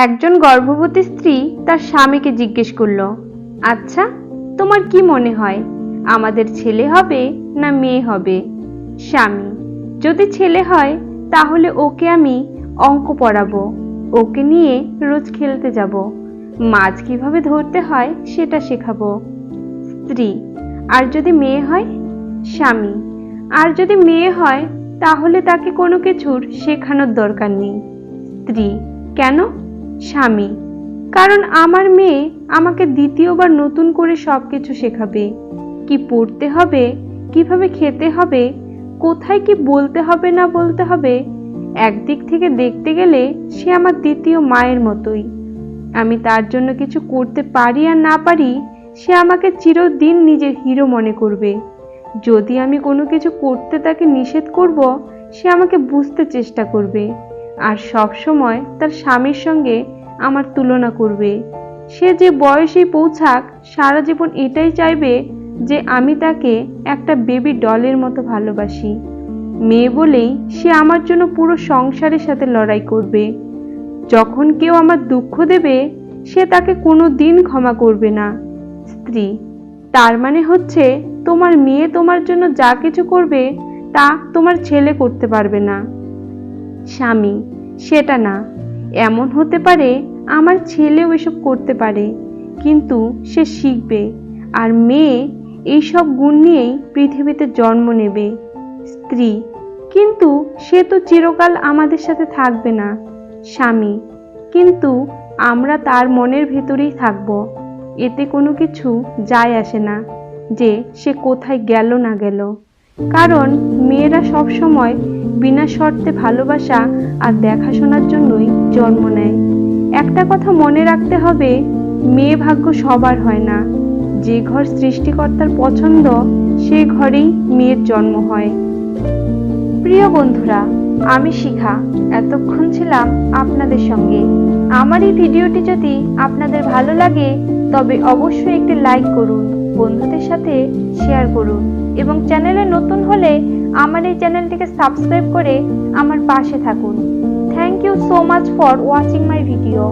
একজন গর্ভবতী স্ত্রী তার স্বামীকে জিজ্ঞেস করলো, আচ্ছা, তোমার কি মনে হয় আমাদের ছেলে হবে না মেয়ে হবে? স্বামী: যদি ছেলে হয় তাহলে ওকে আমি অঙ্ক পড়াবো, ওকে নিয়ে রোজ খেলতে যাব, মাছ কিভাবে ধরতে হয় সেটা শেখাবো। স্ত্রী: আর যদি মেয়ে হয়? স্বামী: আর যদি মেয়ে হয় তাহলে তাকে কোনো কিছুর শেখানোর দরকার নেই। স্ত্রী: কেন? স্বামী: কারণ আমার মেয়ে আমাকে দ্বিতীয়বার নতুন করে সবকিছু শেখাবে, কি পড়তে হবে, কিভাবে খেতে হবে, কোথায় কি বলতে হবে না বলতে হবে। একদিক থেকে দেখতে গেলে সে আমার দ্বিতীয় মায়ের মতোই। আমি তার জন্য কিছু করতে পারি আর না পারি, সে আমাকে চিরদিন নিজের হিরো মনে করবে। যদি আমি কোনো কিছু করতে তাকে নিষেধ করব, সে আমাকে বুঝতে চেষ্টা করবে আর সব সময় তার স্বামীর সঙ্গে আমার তুলনা করবে। সে যে বয়সেই পৌঁছাক, সারা জীবন এটাই চাইবে যে আমি তাকে একটা বেবি ডলের মতো ভালোবাসি। মেয়ে বলেই সে আমার জন্য পুরো সংসারের সাথে লড়াই করবে। যখন কেউ আমার দুঃখ দেবে, সে তাকে কোনো দিন ক্ষমা করবে না। স্ত্রী: তার মানে হচ্ছে তোমার মেয়ে তোমার জন্য যা কিছু করবে তা তোমার ছেলে করতে পারবে না। স্বামী: সেটা না, এমন হতে পারে আমার ছেলেও এসব করতে পারে, কিন্তু সে শিখবে আর মেয়ে এইসব গুণ নিয়েই পৃথিবীতে জন্ম নেবে। স্ত্রী: কিন্তু সে তো চিরকাল আমাদের সাথে থাকবে না। স্বামী: কিন্তু আমরা তার মনের ভেতরেই থাকব, এতে কোনো কিছু যায় আসে না যে সে কোথায় গেল না গেল। কারণ মেয়েরা সব সময় বিনা শর্তে ভালোবাসা আর দেখাশোনার জন্যই জন্ম নেয়। একটা কথা মনে রাখতে হবে, মেয়ে ভাগ্য সবার হয় না। যে ঘর সৃষ্টিকর্তার পছন্দ, সেই ঘরেই মেয়ের জন্ম হয়। প্রিয় বন্ধুরা, আমি শিখা এতক্ষণ ছিলাম আপনাদের সঙ্গে। আমার এই ভিডিওটি যদি আপনাদের ভালো লাগে তবে অবশ্যই একটি লাইক করুন, বন্ধুদের সাথে শেয়ার করুন এবং চ্যানেলে নতুন হলে আমার এই চ্যানেলটিকে সাবস্ক্রাইব করে আমার পাশে থাকুন। Thank you so much for watching my video.